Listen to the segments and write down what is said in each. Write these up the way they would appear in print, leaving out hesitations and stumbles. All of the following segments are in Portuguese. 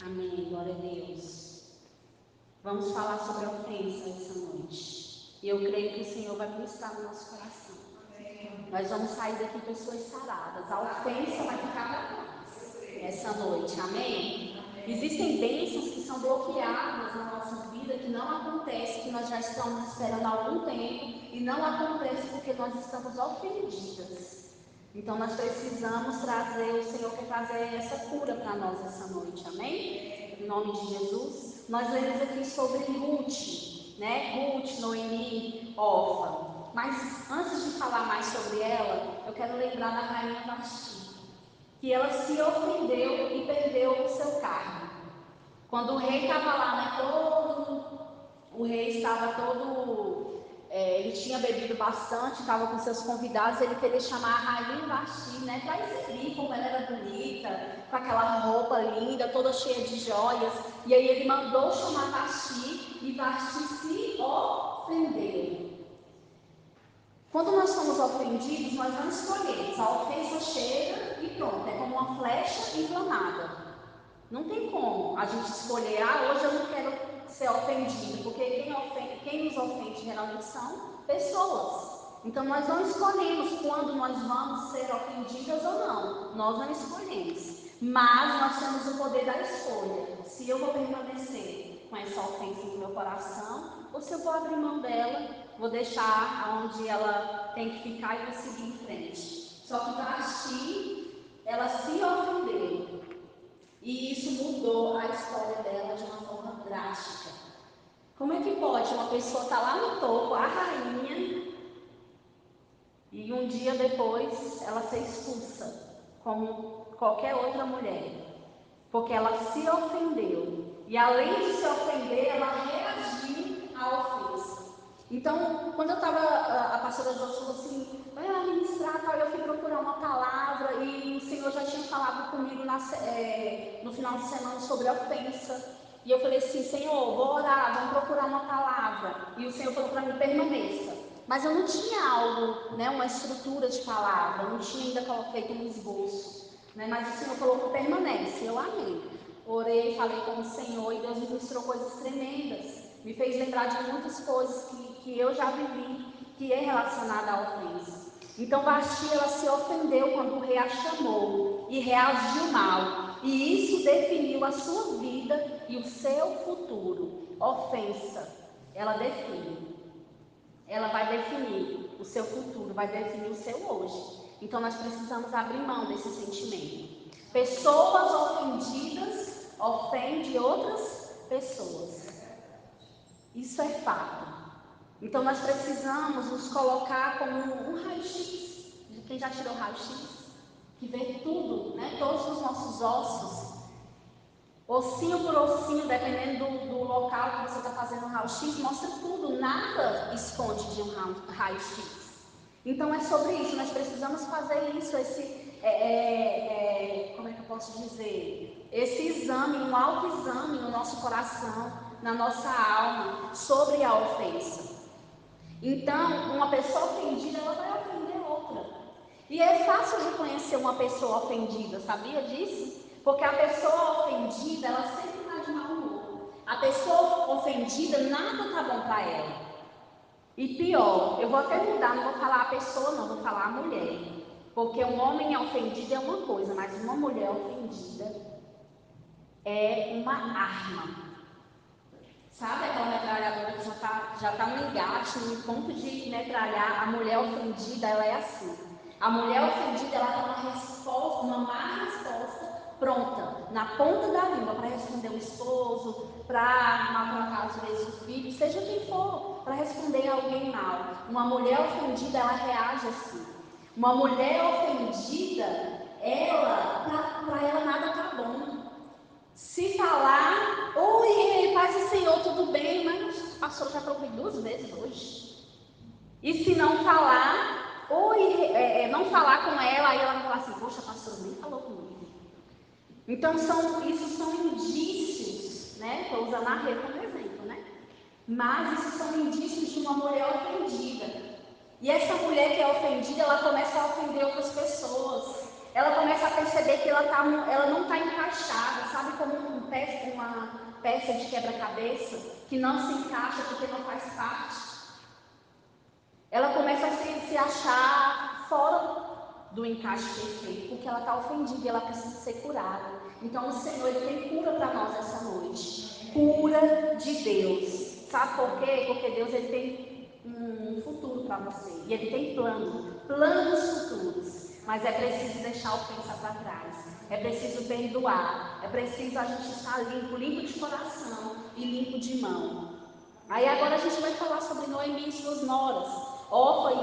Amém, glória a Deus. Vamos falar sobre ofensa essa noite. E eu creio que o Senhor vai ministrar no nosso coração. Nós vamos sair daqui pessoas saradas. A ofensa vai ficar para nós essa noite, amém? Existem bênçãos que são bloqueadas na nossa vida, que não acontecem, que nós já estamos esperando há algum tempo, e não acontece porque nós estamos ofendidas. Então nós precisamos trazer, o Senhor quer trazer essa cura para nós essa noite, amém? Em nome de Jesus. Nós lemos aqui sobre Ruth, né? Ruth, Noemi, Orfa. Mas antes de falar mais sobre ela, eu quero lembrar da rainha Vasti, que ela se ofendeu e perdeu o seu cargo. Quando o rei estava lá, né, o rei estava todo, ele tinha bebido bastante, estava com seus convidados, ele queria chamar a rainha Vasti, né, para exibir como ela era bonita, com aquela roupa linda, toda cheia de joias, e aí ele mandou chamar Vasti, e Vasti se ofendeu. Quando nós somos ofendidos, nós não escolhemos. A ofensa chega e pronto, é como uma flecha inflamada. Não tem como a gente escolher, hoje eu não quero ser ofendido, porque quem nos ofende geralmente são pessoas. Então nós não escolhemos quando nós vamos ser ofendidas ou não. Nós não escolhemos. Mas nós temos o poder da escolha. Se eu vou permanecer com essa ofensa no meu coração, ou se eu vou abrir mão dela, vou deixar onde ela tem que ficar e vou seguir em frente. Só que Vasti, ela se ofendeu. E isso mudou a história dela de uma forma drástica. Como é que pode uma pessoa estar lá no topo, a rainha, e um dia depois ela ser expulsa, como qualquer outra mulher? Porque ela se ofendeu. E além de se ofender, ela reagiu à ofensa. Então, quando eu estava, a pastora Josi falou assim, vai lá ministrar, tal, eu fui procurar uma palavra e o Senhor já tinha falado comigo no final de semana sobre ofensa. E eu falei assim, Senhor, vou orar, vamos procurar uma palavra. E o Senhor falou para mim, permaneça. Mas eu não tinha algo, né, uma estrutura de palavra, eu não tinha ainda feito um esboço. Né, mas o Senhor falou que permanece, eu amei. Orei, falei com o Senhor e Deus me mostrou coisas tremendas. Me fez lembrar de muitas coisas que eu já vivi, que é relacionada à ofensa. Então Vasti, ela se ofendeu quando o rei a chamou e reagiu mal. E isso definiu a sua vida e o seu futuro. Ofensa, ela define. Ela vai definir o seu futuro, vai definir o seu hoje. Então nós precisamos abrir mão desse sentimento. Pessoas ofendidas ofendem outras pessoas. Isso é fato. Então nós precisamos nos colocar como um raio-x. Quem já tirou raio-x? Que vê tudo, né? Todos os nossos ossos, ossinho por ossinho, dependendo do local que você está fazendo o raio-x, mostra tudo, nada esconde de um raio-x. Então é sobre isso, nós precisamos fazer isso, como é que eu posso dizer? Esse exame, um autoexame no nosso coração, na nossa alma, sobre a ofensa. Então, uma pessoa ofendida, ela vai ofender outra. E é fácil reconhecer uma pessoa ofendida, sabia disso? Porque a pessoa ofendida, ela sempre está de mau humor. A pessoa ofendida, nada está bom para ela. E pior, eu vou até mudar, não vou falar a pessoa, não, vou falar a mulher. Porque um homem ofendido é uma coisa, mas uma mulher ofendida é uma arma. Sabe aquela metralhadora que já tá no engate, no ponto de metralhar? A mulher ofendida, ela é assim. A mulher ofendida, ela tem uma resposta, uma má resposta pronta, na ponta da língua, para responder o esposo, para maltratar às vezes o filho, seja quem for, para responder a alguém mal. Uma mulher ofendida, ela reage assim. Uma mulher ofendida, para ela nada tá bom. Se falar, oi, paz do Senhor, tudo bem, mas pastor, já estou 2 vezes hoje. E se não falar, não falar com ela, aí ela vai falar assim, poxa, pastor, nem falou comigo. Então, isso são indícios, né? Estou usando a Rê como exemplo, né? Mas isso são indícios de uma mulher ofendida. E essa mulher que é ofendida, ela começa a ofender outras pessoas. Ela começa a perceber que ela não está encaixada, sabe, como uma peça de quebra-cabeça que não se encaixa porque não faz parte. Ela começa a se achar fora do encaixe perfeito, porque ela está ofendida e ela precisa ser curada. Então o Senhor, Ele tem cura para nós essa noite. Cura de Deus. Sabe por quê? Porque Deus, Ele tem um futuro para você. E Ele tem planos futuros. Mas é preciso deixar a ofensa para trás. É preciso perdoar. É preciso a gente estar limpo de coração e limpo de mão. Aí agora a gente vai falar sobre Noemi e suas noras, Orfa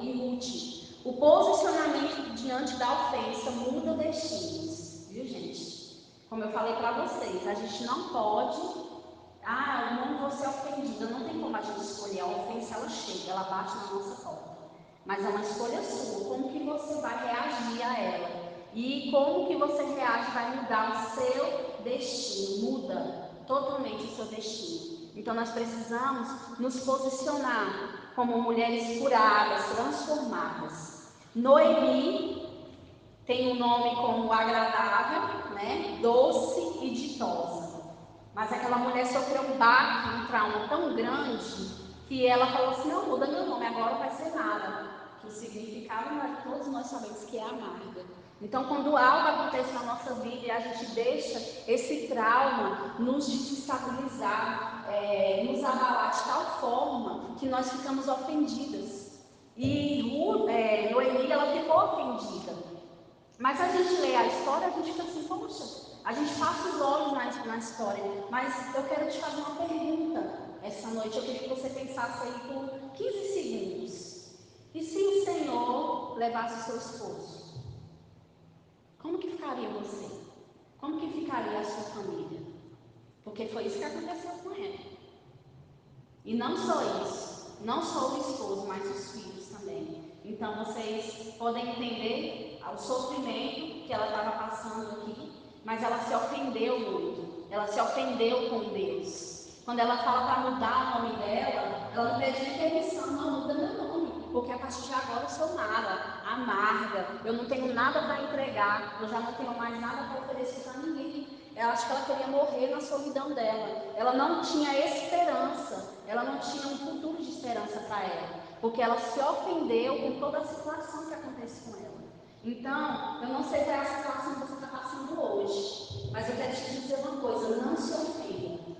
e Ruth. O posicionamento diante da ofensa muda destinos, viu, gente? Como eu falei para vocês, a gente não pode, eu não vou ser ofendida, não tem como a gente escolher. A ofensa, ela chega, ela bate na nossa porta. Mas é uma escolha sua, como que você vai reagir a ela. E como que você reage vai mudar o seu destino, muda totalmente o seu destino. Então nós precisamos nos posicionar como mulheres curadas, transformadas. Noemi tem um nome como agradável, né? Doce e ditosa. Mas aquela mulher sofreu um baque, um trauma tão grande, que ela falou assim: não, muda meu nome, agora vai ser nada. Que o significado, todos nós sabemos que é amarga. Então, quando algo acontece na nossa vida e a gente deixa esse trauma nos desestabilizar, nos abalar de tal forma que nós ficamos ofendidas. E Noemi, ela ficou ofendida. Mas a gente lê a história, a gente fica assim: poxa, a gente passa os olhos na história. Mas eu quero te fazer uma pergunta essa noite. Eu queria que você pensasse aí por 15 segundos. E se o Senhor levasse o seu esposo? Como que ficaria você? Como que ficaria a sua família? Porque foi isso que aconteceu com ela. E não só isso, não só o esposo, mas os filhos também. Então vocês podem entender o sofrimento que ela estava passando aqui, mas ela se ofendeu muito. Ela se ofendeu com Deus. Quando ela fala para mudar o nome dela, ela não pede nem permissão, não, muda meu nome, porque a partir de agora eu sou Mara, amarga, eu não tenho nada para entregar, eu já não tenho mais nada para oferecer para ninguém. Eu acho que ela queria morrer na solidão dela. Ela não tinha esperança, ela não tinha um futuro de esperança para ela, porque ela se ofendeu com toda a situação que acontece com ela. Então, eu não sei qual é a situação que você está passando hoje, mas eu quero te dizer uma coisa: não se ofenda.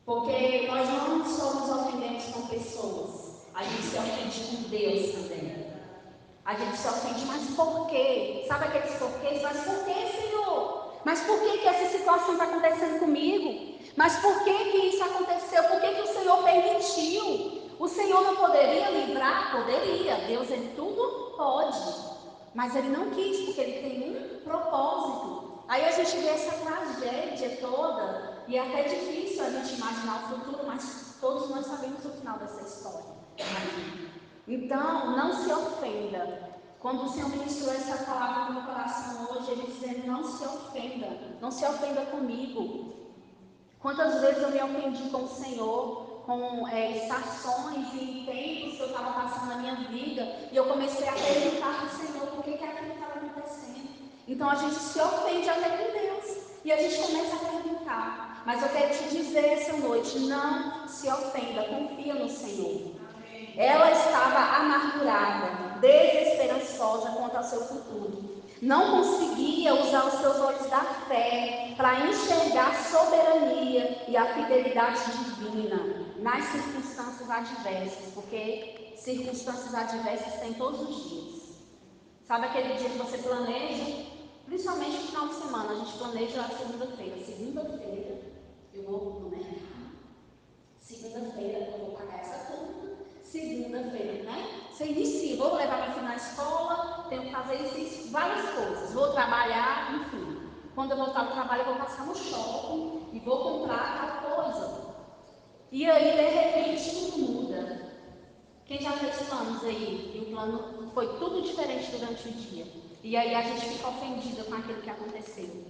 Porque nós não só nos ofendemos com pessoas, a gente se ofende com Deus também. A gente se ofende, mas por quê? Sabe aqueles porquês? Mas por que, Senhor? Mas por que essa situação está acontecendo comigo? Mas por que isso aconteceu? Por que o Senhor permitiu? O Senhor não poderia livrar? Poderia. Deus, Ele tudo pode. Mas Ele não quis, porque Ele tem um propósito. Aí a gente vê essa tragédia toda, e é até difícil a gente imaginar o futuro, mas todos nós sabemos o final dessa história. Então, não se ofenda. Quando o Senhor ministrou essa palavra no meu coração hoje, Ele dizendo: não se ofenda, não se ofenda comigo. Quantas vezes eu me ofendi com o Senhor, com estações e tempos que eu estava passando na minha vida, e eu comecei a perguntar para o Senhor por que aquilo estava acontecendo. Então a gente se ofende até com Deus, e a gente começa a perguntar. Mas eu quero te dizer essa noite: não se ofenda, confia no Senhor. Ela estava amargurada, desesperançosa quanto ao seu futuro. Não conseguia usar os seus olhos da fé para enxergar a soberania e a fidelidade divina nas circunstâncias adversas, porque circunstâncias adversas tem todos os dias. Sabe aquele dia que você planeja, principalmente no final de semana, a gente planeja a segunda-feira. Segunda-feira eu vou no mercado. Segunda-feira eu vou pagar essa conta. Segunda-feira, né? Você inicia, vou levar meu filho na escola, tenho que fazer isso, várias coisas. Vou trabalhar, enfim. Quando eu voltar do trabalho, eu vou passar no shopping e vou comprar tal coisa. E aí, de repente, tudo muda. Quem já fez planos aí? E o plano foi tudo diferente durante o dia. E aí a gente fica ofendida com aquilo que aconteceu.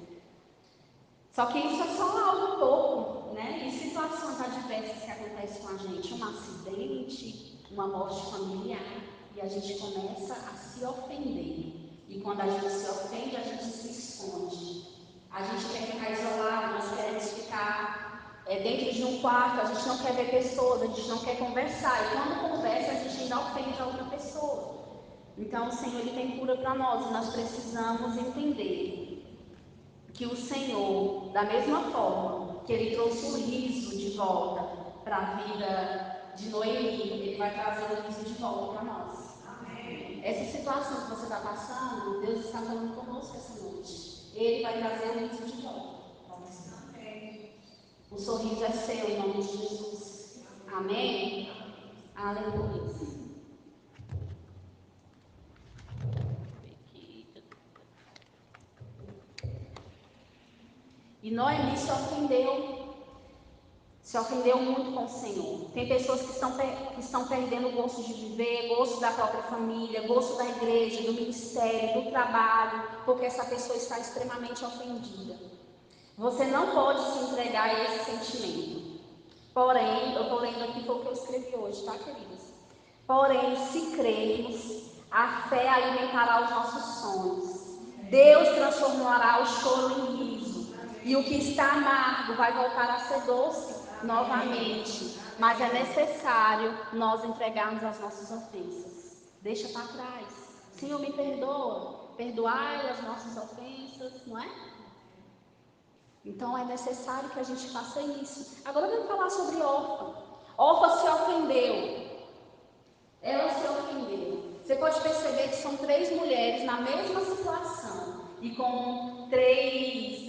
Só que isso é só algo pouco, né? E situações adversas que acontecem com a gente, um acidente, uma morte familiar, e a gente começa a se ofender. E quando a gente se ofende, a gente se esconde. A gente quer ficar isolado, nós queremos ficar dentro de um quarto, a gente não quer ver pessoas, a gente não quer conversar. E quando conversa, a gente ainda ofende a outra pessoa. Então o Senhor, Ele tem cura para nós, e nós precisamos entender que o Senhor, da mesma forma que Ele trouxe o riso de volta para a vida de Noemi, Ele vai trazer o riso de volta para nós. Amém. Essa situação que você está passando, Deus está falando conosco essa noite. Ele vai trazer o riso de volta. Amém. O sorriso é seu em nome de Jesus. Amém? Aleluia. E Noemi se ofendeu muito com o Senhor. Tem pessoas que estão perdendo o gosto de viver, gosto da própria família, gosto da igreja, do ministério, do trabalho, porque essa pessoa está extremamente ofendida. Você não pode se entregar a esse sentimento. Porém, eu estou lendo aqui, foi o que eu escrevi hoje, tá, queridas? Porém, se crermos, a fé alimentará os nossos sonhos. Deus transformará o choro em riso. E o que está amargo vai voltar a ser doce novamente. Mas é necessário nós entregarmos as nossas ofensas. Deixa para trás. Senhor, me perdoa. Perdoai as nossas ofensas, não é? Então é necessário que a gente faça isso. Agora vamos falar sobre Orfa. Orfa se ofendeu. Ela se ofendeu. Você pode perceber que são 3 mulheres na mesma situação e com 3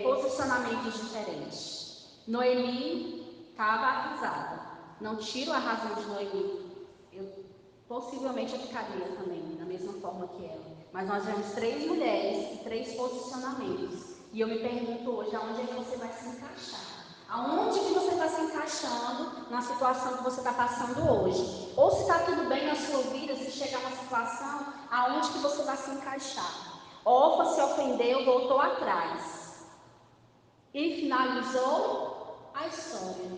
posicionamentos diferentes. Noemi estava arrasada. Não tiro a razão de Noemi. Eu possivelmente eu ficaria também da mesma forma que ela. Mas nós vemos 3 mulheres e 3 posicionamentos. E eu me pergunto hoje, aonde é que você vai se encaixar? Aonde que você está se encaixando na situação que você está passando hoje? Ou se está tudo bem na sua vida, se chegar na situação, aonde que você vai se encaixar? Orfa se ofendeu, voltou atrás e finalizou a história.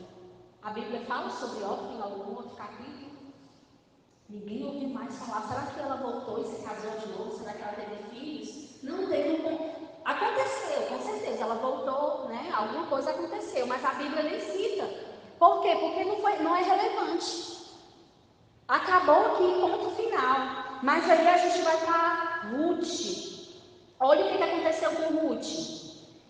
A Bíblia fala sobre Orfa em algum outro capítulo? Ninguém ouviu mais falar. Será que ela voltou e se casou de novo? Será que ela teve filhos? Não teve. Aconteceu, com certeza, ela voltou, né? Alguma coisa aconteceu, mas a Bíblia nem cita. Por quê? Porque não é relevante. Acabou aqui, ponto final. Mas aí a gente vai para Ruth. Olha o que aconteceu com Ruth.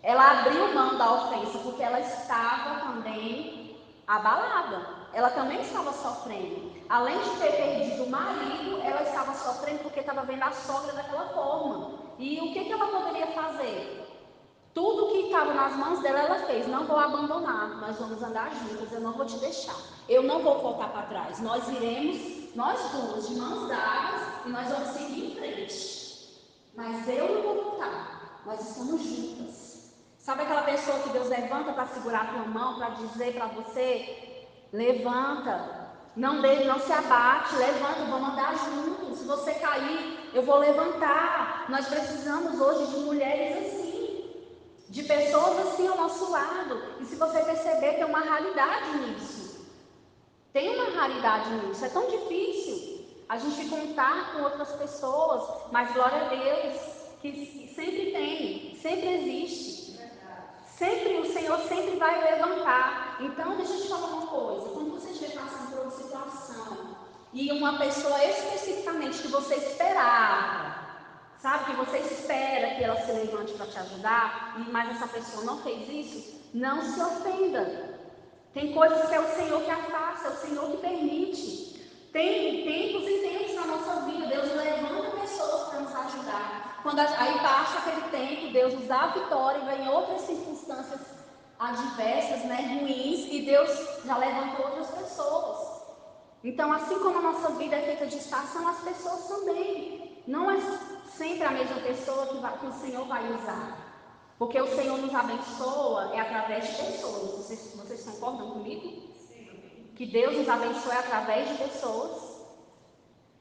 Ela abriu mão da ofensa, porque ela estava também abalada. Ela também estava sofrendo. Além de ter perdido o marido, ela estava sofrendo porque estava vendo a sogra daquela forma. E o que ela poderia fazer? Tudo que estava nas mãos dela, ela fez. Não vou abandonar, nós vamos andar juntas, eu não vou te deixar. Eu não vou voltar para trás. Nós iremos, nós duas, de mãos dadas, e nós vamos seguir em frente. Mas eu não vou voltar. Nós estamos juntas. Sabe aquela pessoa que Deus levanta para segurar a tua mão, para dizer para você, levanta. Não se abate, levanta, vamos andar juntos. Se você cair, eu vou levantar. Nós precisamos hoje de mulheres assim, de pessoas assim ao nosso lado. E se você perceber, tem uma raridade nisso. Tem uma raridade nisso. É tão difícil a gente contar com outras pessoas, mas glória a Deus, que sempre tem, sempre existe. Sempre, o Senhor sempre vai levantar. Então, deixa eu te falar uma coisa. Quando você estiver passando por uma situação e uma pessoa especificamente que você esperava, sabe, que você espera que ela se levante para te ajudar, mas essa pessoa não fez isso, não se ofenda. Tem coisas que é o Senhor que afasta, é o Senhor que permite. Tem tempos e tempos na nossa vida. Deus levanta pessoas para nos ajudar. Aí passa aquele tempo, Deus nos dá a vitória e vem outras circunstâncias adversas, né, ruins, e Deus já levantou outras pessoas. Então, assim como a nossa vida é feita de estação, as pessoas também. Não é sempre a mesma pessoa que o Senhor vai usar. Porque o Senhor nos abençoa é através de pessoas. Vocês concordam comigo? Sim. Que Deus nos abençoa é através de pessoas.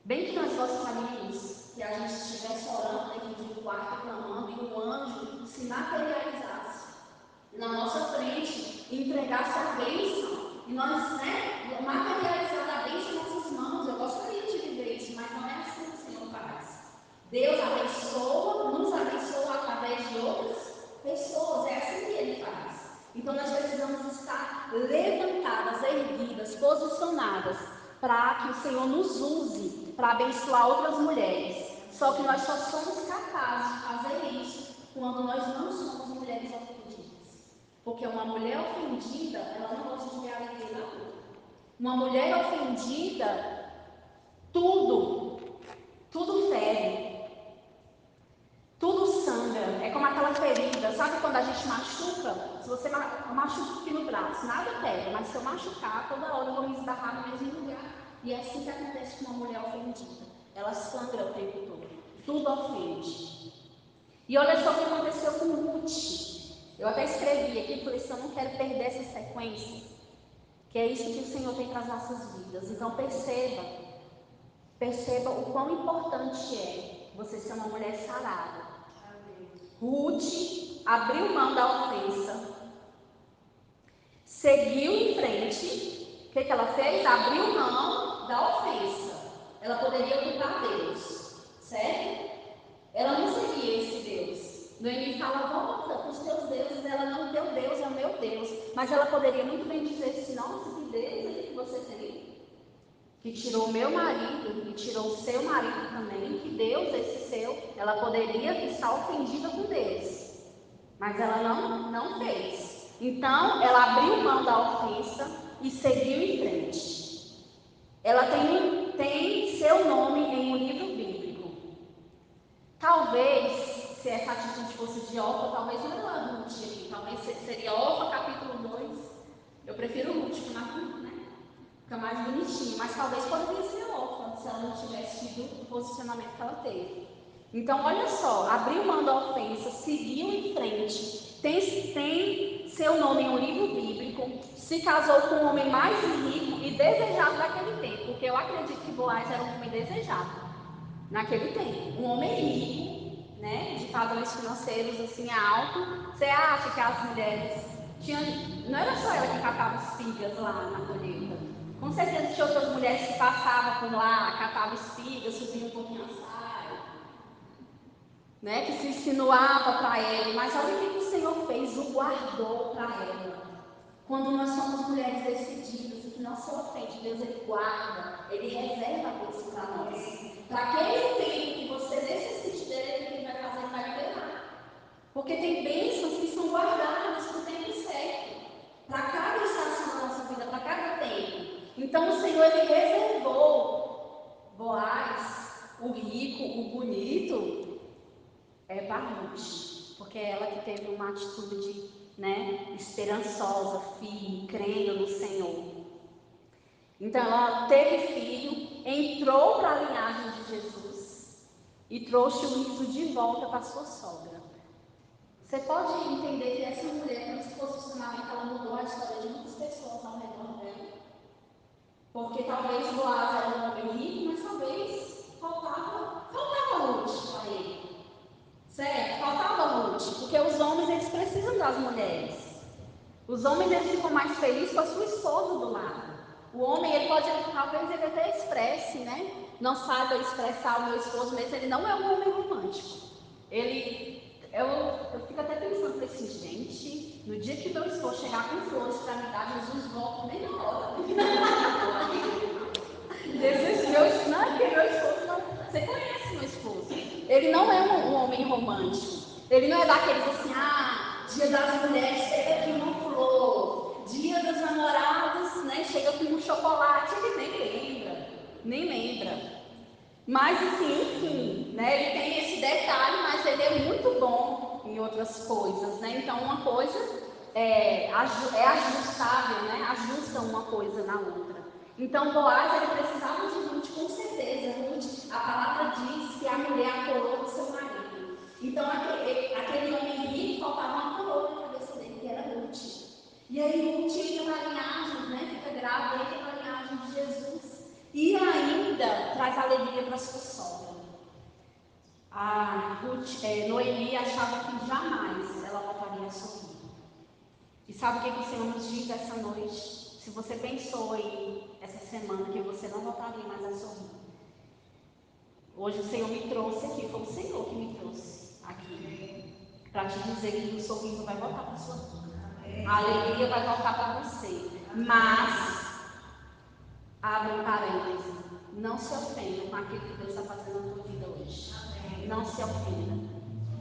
Bem que nós gostaríamos que a gente estivesse orando dentro de um quarto, clamando, e um anjo se materializasse na nossa frente e entregasse a bênção. E nós, né, materializar a bênção em nossas mãos. Eu gostaria de viver isso, mas não é assim que o Senhor faz. Deus abençoa, nos abençoa através de outras pessoas. É assim que Ele faz. Então nós precisamos estar levantadas, erguidas, posicionadas, para que o Senhor nos use para abençoar outras mulheres. Só que nós só somos capazes de fazer isso quando nós não somos mulheres ofendidas. Porque uma mulher ofendida, ela não gosta de ver a alegria da outra. Uma mulher ofendida, tudo fere, tudo sangra. É como aquela ferida, sabe quando a gente machuca? Se você machuca aqui no braço, nada pega, mas se eu machucar, toda hora eu vou me esbarrar no mesmo lugar. E é assim que acontece com uma mulher ofendida. Ela sangra o tempo todo, tudo ofende. E olha só o que aconteceu com Ruth. Eu até escrevi aqui, por isso eu não quero perder essa sequência, que é isso que o Senhor tem para as nossas vidas. Então perceba o quão importante é você ser uma mulher sarada. Ruth abriu mão da ofensa, seguiu em frente. O que ela fez? Abriu mão da ofensa. Ela poderia culpar Deus, certo? Ela não seguia esse Deus. Noemi fala, volta para os teus deuses. Ela não, teu Deus é o meu Deus. Mas ela poderia muito bem dizer assim, nossa, que Deus aí que você tem? Que tirou o meu marido e tirou o seu marido também, que Deus, esse seu, ela poderia estar ofendida com Deus, mas ela não fez. Então, ela abriu mão da ofensa e seguiu em frente. Ela tem seu nome em um livro bíblico. Talvez, se essa atitude fosse de Orfa, talvez não era Ruth aqui, talvez seria Orfa capítulo 2. Eu prefiro Ruth que Nacuí, né? Fica mais bonitinho, mas talvez poderia ser Orfa, se ela não tivesse tido o posicionamento que ela teve. Então, olha só, abriu mão da ofensa, seguiu em frente, tem seu nome em um livro bíblico, se casou com um homem mais rico e desejado daquele tempo, porque eu acredito que Boaz era um homem desejado naquele tempo. Um homem rico, né, de padrões financeiros assim alto. Você acha que as mulheres não era só ela que catava espigas lá na colheita? Com certeza tinha outras mulheres que passavam por lá, catavam espigas, subiam um pouquinho a saia, né, que se insinuava para ele. Mas olha o que o Senhor fez, o guardou para ela. Quando nós somos mulheres decididas e que não se ofende, Deus Ele guarda, Ele reserva isso para nós. Para aquele tempo que você necessite dele, Ele vai fazer, Ele vai liberar. Porque tem bênçãos que são guardadas para o tempo certo, para cada estação da nossa vida, para cada tempo. Então o Senhor Ele reservou Boaz, o rico, o bonito, para Ruth, porque é ela que teve uma atitude, né, esperançosa, firme, crendo no Senhor. Então ela teve filho, entrou para a linhagem de Jesus e trouxe o riso de volta para sua sogra. Você pode entender que essa mulher, com esse posicionamento, ela mudou a história de muitas pessoas ao redor dela. Porque talvez Boaz era um homem rico, mas talvez faltava Ruth para ele. Certo? Faltava Ruth, porque os homens eles precisam das mulheres. Os homens eles ficam mais felizes com a sua esposa do lado. O homem ele pode, talvez ele até expresse, né? Não saiba expressar o meu esposo, mas ele não é um homem romântico. Eu fico até pensando assim, gente, no dia que meu esposo chegar com flores para me dar, Jesus volta meia hora. Desses meus, não é porque meu esposo não. Você conhece meu esposo? Ele não é um homem romântico. Ele não é daqueles assim, dia das mulheres, chega aqui uma flor. Dia dos namorados, né? Chega com um chocolate. Ele nem lembra. Mas assim, enfim, né? Ele tem esse detalhe, mas ele é muito bom em outras coisas, né? Então uma coisa é ajustável, né? Ajusta uma coisa na outra. Então Boaz ele precisava de Ruth, com certeza. Ruth, a palavra diz que a mulher a coroa do seu marido. Então aquele homem rico faltava uma coroa na cabeça dele, que era Ruth. E aí Ruth entra na linhagem, né? Fica grávida, entra na linhagem de Jesus. E ainda traz alegria para sua sogra. Noemi achava que jamais ela voltaria a sorrir. E sabe o que o Senhor nos diz essa noite? Se você pensou aí essa semana que você não voltaria mais a sorrir, Hoje o Senhor me trouxe aqui, foi o Senhor que me trouxe aqui, para te dizer que o sorriso vai voltar para sua vida, a alegria vai voltar para você. Mas, abre um parêntese, não se ofenda com aquilo que Deus está fazendo na tua vida hoje. Não se ofenda,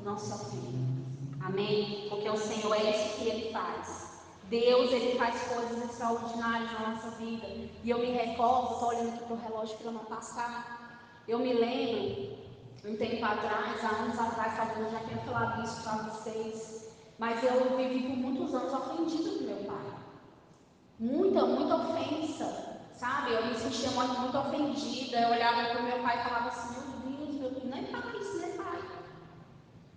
não se ofenda. Amém? Porque o Senhor é isso que Ele faz. Deus, Ele faz coisas extraordinárias na nossa vida. E eu me recordo, estou olhando aqui para o relógio para não passar. Eu me lembro, um tempo atrás, há anos atrás, talvez eu já tenha falado isso para vocês, mas eu vivi por muitos anos ofendida com meu pai. Muita ofensa, sabe? Eu me sentia muito ofendida. Eu olhava para o meu pai e falava assim: meu Deus, meu filho, não é pai, isso não é pai.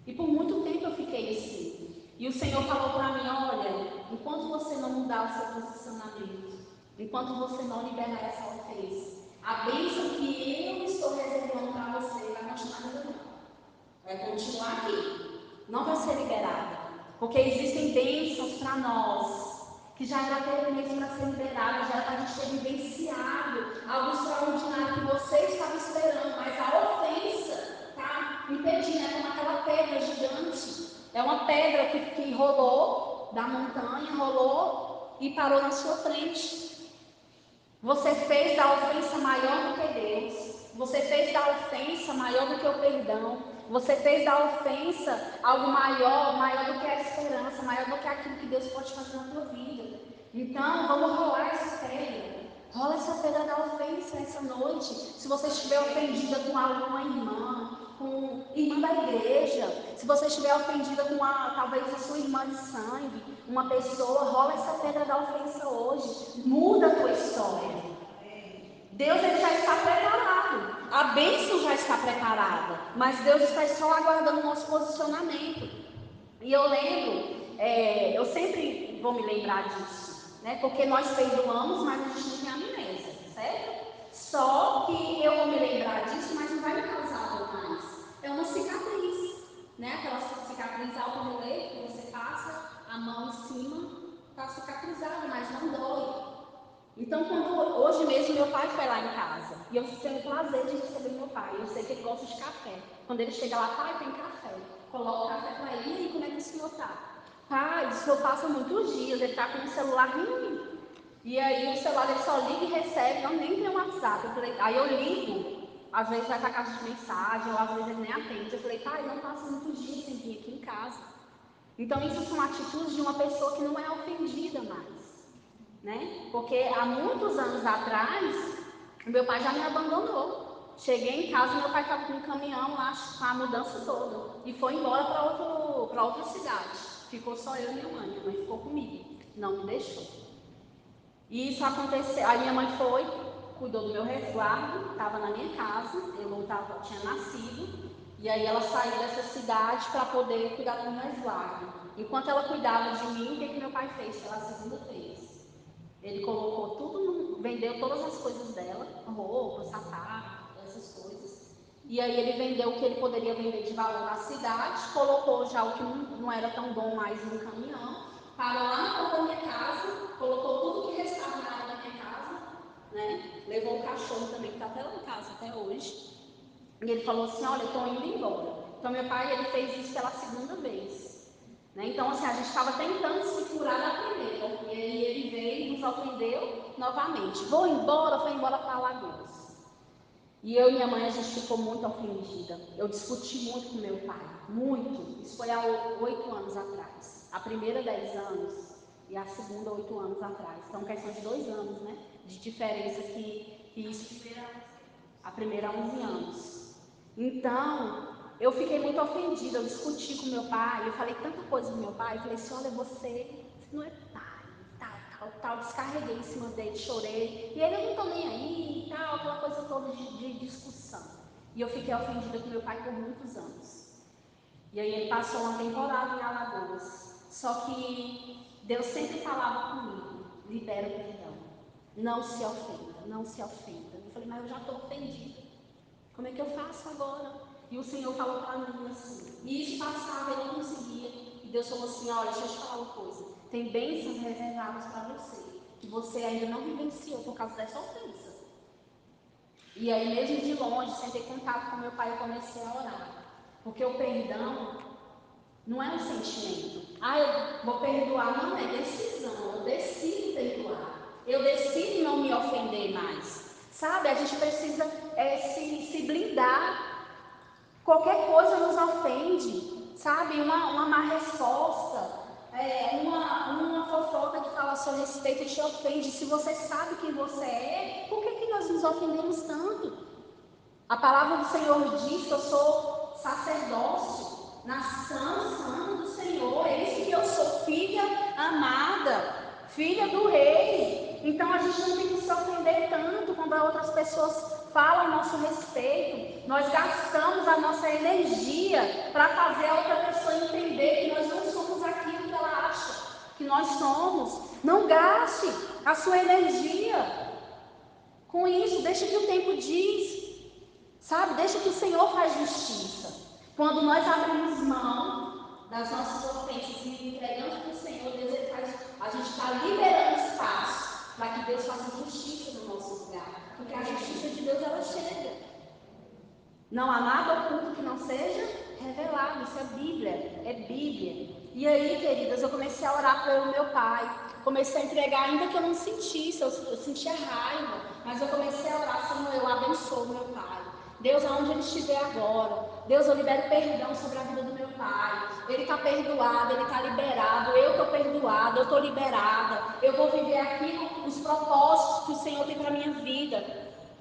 E por muito tempo eu fiquei assim. E o Senhor falou para mim: olha, enquanto você não mudar o seu posicionamento, enquanto você não liberar essa ofensa, a bênção que eu estou reservando para você vai continuar liberando. Vai continuar aqui. Não vai ser liberada. Porque existem bênçãos para nós que já era até mesmo para ser liberado, já era para a gente ter vivenciado algo extraordinário que você estava esperando, mas a ofensa está impedindo, é como aquela pedra gigante, é uma pedra que rolou da montanha, rolou e parou na sua frente. Você fez da ofensa maior do que Deus, você fez da ofensa maior do que o perdão, você fez da ofensa algo maior do que a esperança, maior do que aquilo que Deus pode fazer na tua vida. Então, vamos rolar essa pedra. Rola essa pedra da ofensa essa noite. Se você estiver ofendida com alguma irmã, com irmã da igreja, se você estiver ofendida com talvez a sua irmã de sangue, uma pessoa, rola essa pedra da ofensa hoje. Muda a tua história. Deus, ele já está preparado. A bênção já está preparada. Mas Deus está só aguardando o nosso posicionamento. E eu lembro, eu sempre vou me lembrar disso, né? Porque nós perdoamos, mas a gente não tem amnésia, certo? Só que eu vou me lembrar disso, mas não vai me causar dor mais. É uma cicatriz, né? Aquela cicatriz alto-relé que você passa a mão em cima, está cicatrizada, mas não dói. Então, hoje mesmo meu pai foi lá em casa, e eu tenho o prazer de receber meu pai. Eu sei que ele gosta de café. Quando ele chega lá: pai, tem café. Coloco o café para ele: e aí, como é que o senhor está? Pai, o senhor passa muitos dias, ele está com o celular ruim. E aí o celular ele só liga e recebe, não nem tem um WhatsApp. Aí eu ligo, às vezes vai para a caixa de mensagem, ou às vezes ele nem atende. Eu falei: pai, não passa muitos dias sem vir aqui em casa. Então, isso são atitudes de uma pessoa que não é ofendida mais. Né? Porque há muitos anos atrás, meu pai já me abandonou. Cheguei em casa, meu pai estava com um caminhão lá, com a mudança toda, e foi embora para outra cidade. Ficou só eu e minha mãe ficou comigo, não me deixou. E isso aconteceu, aí minha mãe foi, cuidou do meu resguardo, estava na minha casa, eu não tinha nascido, e aí ela saiu dessa cidade para poder cuidar do meu resguardo. Enquanto ela cuidava de mim, o que meu pai fez pela segunda vez? Ele colocou tudo, vendeu todas as coisas dela, roupa, sapato, essas coisas. E aí ele vendeu o que ele poderia vender de valor na cidade, colocou já o que não era tão bom mais no caminhão, parou lá na porta da minha casa, colocou tudo que restava na minha casa, né? Levou o cachorro também, que está até lá em casa até hoje. E ele falou assim: olha, eu estou indo embora. Então meu pai, ele fez isso pela segunda vez. Então, assim, a gente estava tentando se curar da primeira, e aí ele veio e nos ofendeu novamente. Foi embora para Alagoas. E eu e minha mãe, a gente ficou muito ofendida. Eu discuti muito com meu pai, muito. Isso foi há 8 anos atrás. A primeira 10 anos e a segunda 8 anos atrás. Então, questão de 2 anos, né? De diferença que isso. A primeira 11 anos. Então, eu fiquei muito ofendida, eu discuti com meu pai, eu falei tanta coisa com meu pai, eu falei assim: olha, você não é pai, tal, descarreguei em cima dele, chorei, e ele: eu não tô nem aí, tal, aquela coisa toda de discussão. E eu fiquei ofendida com meu pai por muitos anos. E aí ele passou uma temporada em Alagoas, só que Deus sempre falava comigo: libera o perdão, não se ofenda, não se ofenda. Eu falei: mas eu já estou ofendida, como é que eu faço agora? E o Senhor falou para mim assim, e isso passava, eu não conseguia. E Deus falou assim: olha, deixa eu te falar uma coisa, tem bênçãos reservadas para você, que você ainda não vivenciou por causa dessa ofensa. E aí, mesmo de longe, sem ter contato com meu pai, eu comecei a orar. Porque o perdão não é um sentimento. Eu vou perdoar. Não, é decisão. Eu decido perdoar. Eu decido não me ofender mais. Sabe, a gente precisa se blindar. Qualquer coisa nos ofende. Sabe, uma má resposta. Uma fofoca que fala a seu respeito te ofende. Se você sabe quem você é, por que nós nos ofendemos tanto? A palavra do Senhor diz que eu sou sacerdócio, nação santa do Senhor. É isso que eu sou, filha amada, filha do rei. Então a gente não tem que se ofender tanto quando outras pessoas falam a nosso respeito. Nós gastamos a nossa energia para fazer a outra pessoa entender que nós não somos aquilo que ela acha que nós somos. Não gaste a sua energia com isso. Deixa que o tempo diz. Sabe, deixa que o Senhor faz justiça. Quando nós abrimos mão das nossas ofensas e entregamos para o Senhor, Deus, a gente está liberando espaço para que Deus faça justiça no nosso lugar. Porque a justiça de Deus, ela chega. Não há nada oculto que não seja revelado. Isso é Bíblia, é Bíblia. E aí, queridas, eu comecei a orar pelo meu pai. Comecei a entregar, ainda que eu não sentisse, eu sentia raiva. Mas eu comecei a orar, Senhor, eu abençoo meu pai. Deus, aonde ele estiver agora, Deus, eu libero perdão sobre a vida do meu pai. Ele está perdoado, ele está liberado. Eu estou perdoada, eu estou liberada. Eu vou viver aqui os propósitos que o Senhor tem para a minha vida.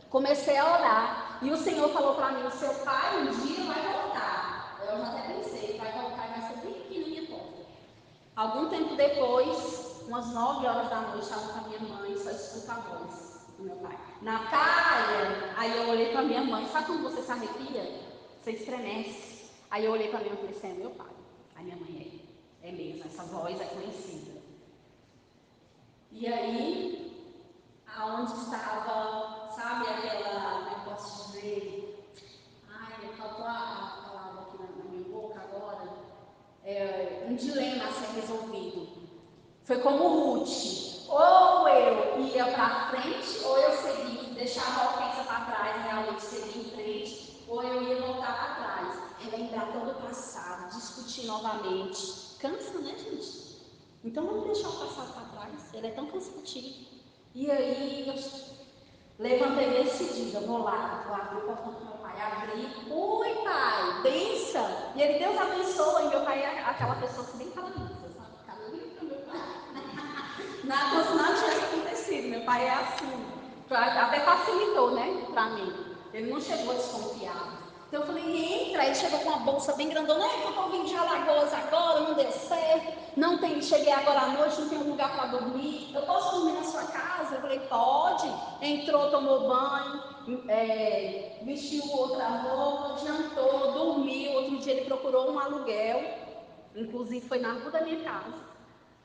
Comecei a orar. E o Senhor falou para mim: o seu pai um dia vai voltar. Eu já até pensei, vai voltar e vai ser bem aqui na minha porta. Algum tempo depois, umas 9 horas da noite, estava com a minha mãe, só escuta a voz do meu pai: Natália! Aí eu olhei para minha mãe. Sabe quando você se arrepia? Você estremece. Aí eu olhei para minha mãe e falei: esse é meu pai. Aí minha mãe: é mesmo, essa voz é conhecida. E aí, aonde estava, sabe, aquela, eu posso dizer, faltou a palavra aqui na minha boca agora, um dilema a ser resolvido. Foi como Ruth: ou eu ia para frente, ou eu seguia, deixava a ofensa para trás, realmente seguia em frente, ou eu ia voltar para trás, relembrar todo o passado, discutir novamente. Cansa, né, gente? Então vamos deixar o passado para trás, ele é tão cansativo. E aí eu levantei decidida, vou lá, vou abrir o portão do meu pai, abri: oi pai, benção. E ele: Deus abençoe. E meu pai é aquela pessoa que nem fala isso, sabe? Caminho para meu pai. Nada, como se nada tivesse acontecido. Meu pai é assim, até facilitou, né, para mim. Ele não chegou desconfiado. Então eu falei: entra. Ele chegou com uma bolsa bem grandona: que eu estou vindo de Alagoas agora, não deu certo. Não tem, cheguei agora à noite, não tem um lugar para dormir. Eu posso dormir na sua casa? Eu falei: pode. Entrou, tomou banho, vestiu outra roupa, jantou, dormiu. Outro dia ele procurou um aluguel, inclusive foi na rua da minha casa,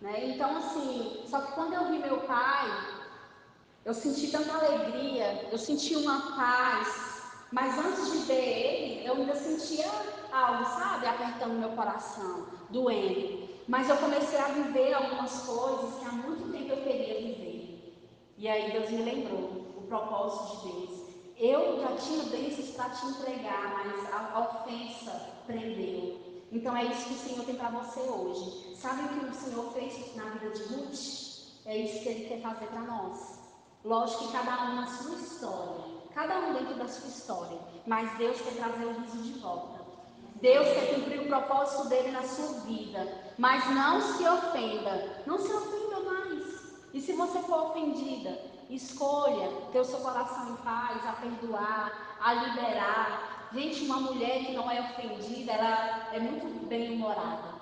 né? Então assim, só que quando eu vi meu pai, eu senti tanta alegria, eu senti uma paz. Mas antes de ver ele, eu ainda sentia algo, sabe, apertando meu coração, doendo. Mas eu comecei a viver algumas coisas que há muito tempo eu queria viver. E aí Deus me lembrou o propósito de Deus. Eu já tinha bênçãos para te entregar, mas a ofensa prendeu. Então é isso que o Senhor tem para você hoje. Sabe o que o Senhor fez na vida de Ruth? É isso que Ele quer fazer para nós. Lógico que cada um na sua história, cada um dentro da sua história, mas Deus quer trazer o riso de volta. Deus quer cumprir o propósito dele na sua vida. Mas não se ofenda. Não se ofenda mais. E se você for ofendida, escolha ter o seu coração em paz, a perdoar, a liberar. Gente, uma mulher que não é ofendida, ela é muito bem-humorada.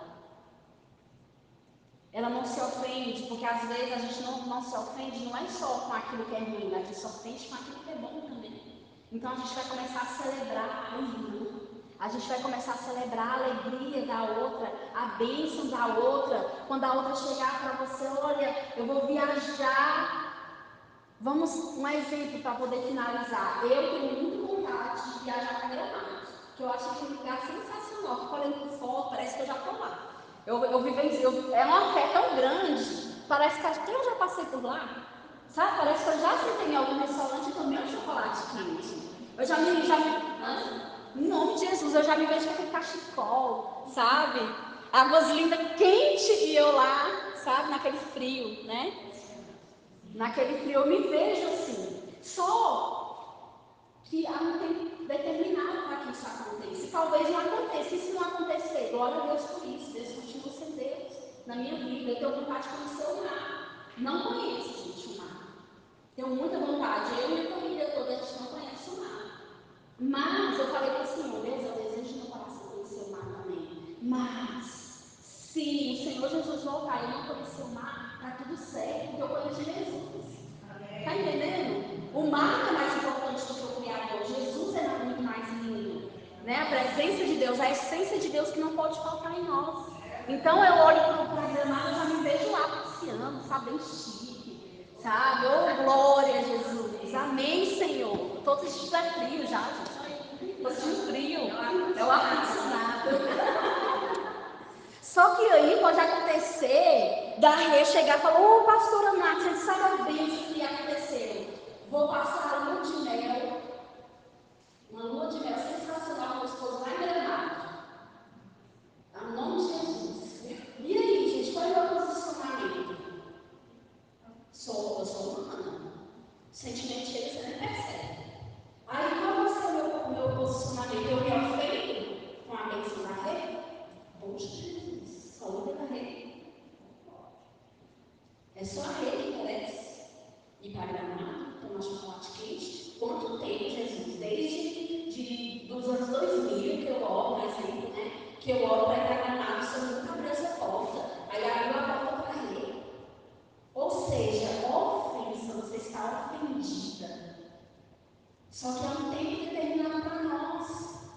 Ela não se ofende, porque às vezes a gente não se ofende, não é só com aquilo que é ruim, a gente se ofende com aquilo que é bom também. Então a gente vai começar a celebrar a irmã. A gente vai começar a celebrar a alegria da outra, a bênção da outra. Quando a outra chegar para você: olha, eu vou viajar. Vamos, um exemplo para poder finalizar. Eu tenho muito vontade de viajar para Gramado, que eu acho aquele lugar sensacional. Fico olhando por foto, parece que eu já estou lá. É uma fé tão grande, parece que eu já passei por lá. Sabe, parece que eu já sentei em algum restaurante e tomei um chocolate quente. Eu em nome de Jesus, eu já me vejo com aquele cachecol, sabe? Águas lindas, quente, e eu lá, sabe, naquele frio, né? Naquele frio eu me vejo assim. Só que há um tempo determinado para que isso aconteça. E talvez não aconteça. E se não acontecer, glória a Deus por isso. Deus continua sendo Deus na minha vida. Eu tenho vontade de conhecer o mar. Não conheço, gente, o mar. Tenho muita vontade. Eu e minha família toda, a gente não conhece o mar. Mas eu falei para o Senhor, Deus, eu desejo no meu coração conhecer o mar também. Mas, se o Senhor Jesus voltar e eu não conhecer o mar, está tudo certo, porque eu conheço Jesus. Está entendendo? O mar é mais importante do que o Criador. Jesus é muito mais lindo. Né? A presença de Deus, a essência de Deus que não pode faltar em nós. Então eu olho para a Gramado e já me vejo lá passeando, sabe, bem chique. Sabe? Oh, glória a Jesus. Amém, Senhor. Estou sentindo frio já, gente. Estou sentindo frio. É o ar-condicionado. Só que aí pode acontecer da Rê chegar e falar: ô, pastora Nath, você sabe a bênção que aconteceu? Vou passar a lua de mel, uma lua de mel sensacional com o esposo lá em Gramado. Em nome de Jesus. E aí, gente, qual é o meu posicionamento? Eu sou humana. O sentimento chega, você nem percebe. Aí qual vai ser o meu posicionamento? Eu me ofendo com a bênção da Rê? Poxa, Jesus, só luta da Rê. É só a Rê que merece. E para Gramado, tomar chocolate quente. Quanto tempo, Jesus? Desde dos anos 2000 que eu oro, por exemplo, né? Que eu oro para ir para Gramado, o Senhor nunca abriu essa porta. Aí abriu a porta para Rê. Ou seja, ofensa, você está ofendida. Só que é um tempo determinado para nós.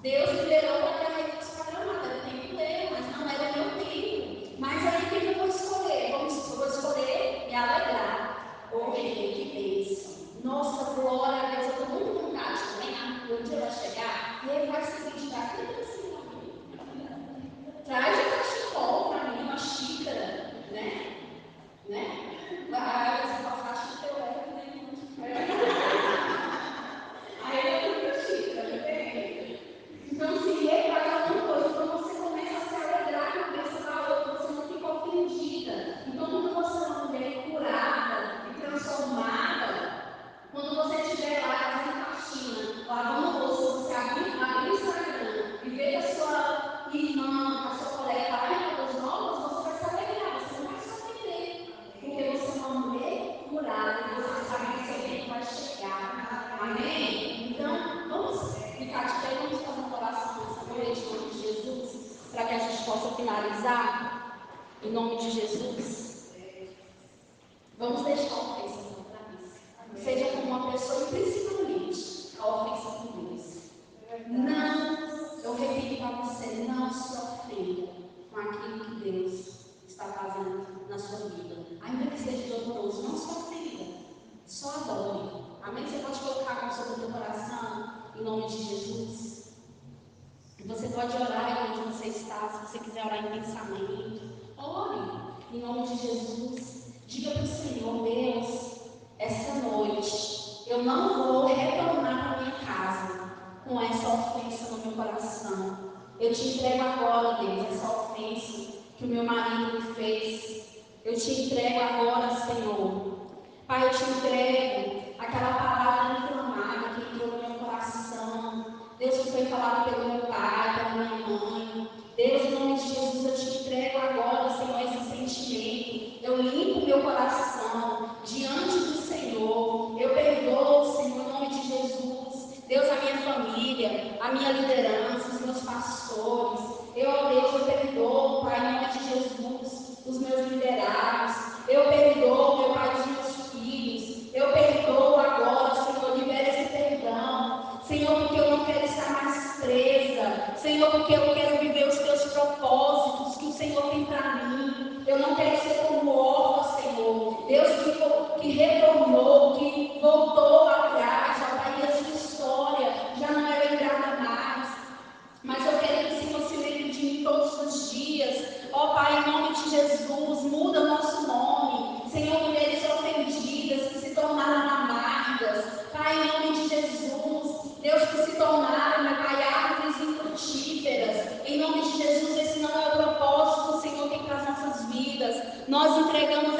Deus liberou para que a Rê fosse para Gramado. Era o tempo dele, mas não era o meu tempo. Mas aí o que eu vou escolher? Eu vou escolher me alegrar. Oh, que bênção. Nossa, glória a Deus. Eu estou muito com vontade também. Um dia vai chegar e ele vai se identificar. Tudo assim para mim. Traz um cachecol para mim, uma xícara, né? Aí você fala, a xícara eu levo, aí eu tenho xícara, entende? Então, se ele faz alguma coisa, então você começa a se alegrar com a bênção da outra, você não fica ofendida. Então, quando você é uma mulher curada e transformada, quando você estiver lá fazendo faxina, lavando louça, você abrir o Instagram e ver a sua irmã, a sua colega lá em coisas novas, você vai se alegrar, você não vai se ofender. Porque você é uma mulher curada e você sabe que seu tempo vai chegar. Amém? Então, vamos ficar de pé, vamos fazer uma oração nessa noite, em nome de Jesus, para que a gente possa finalizar, em nome de Jesus. Vamos deixar a ofensa para trás. Seja como uma pessoa, e principalmente a ofensa com Deus. Não, eu repito para você, não se ofenda com aquilo que Deus está fazendo na sua vida. Ainda que seja doloroso, não se ofenda. Só adore. Amém? Você pode colocar a mão sobre o teu coração, em nome de Jesus. Você pode orar onde você está, se você quiser orar em pensamento. Ore, em nome de Jesus. Diga para o Senhor, Deus, essa noite eu não vou retornar para minha casa com essa ofensa no meu coração. Eu te entrego agora, Deus, essa ofensa que o meu marido me fez. Eu te entrego agora, Senhor. Pai, eu te entrego aquela palavra inflamada que entrou no meu coração. Deus, que foi falado pelo meu pai, pela minha mãe. Deus, em nome de Jesus, eu te entrego agora, Senhor, esse sentimento. Eu limpo meu coração diante do Senhor. Eu perdoo, Senhor, em nome de Jesus. Deus, a minha família, a minha liderança, os meus pastores. Deus, eu perdoo, Pai, em nome de Jesus, os meus liderados. Eu perdoo, meu Pai, os meus filhos. Eu perdoo agora, Senhor, libera esse perdão. Senhor, porque eu não quero estar mais presa. Senhor, porque eu quero viver os teus propósitos que o Senhor tem para mim. Eu não quero ser como órfã, Senhor. Deus que retornou, que voltou atrás, ó Pai, e a sua história já não é lembrada mais. Mas eu quero que o Senhor se lembre de mim todos os dias. Ó Pai, em nome de Jesus, muda o nosso nome. Senhor, mulheres ofendidas que se tornam pregando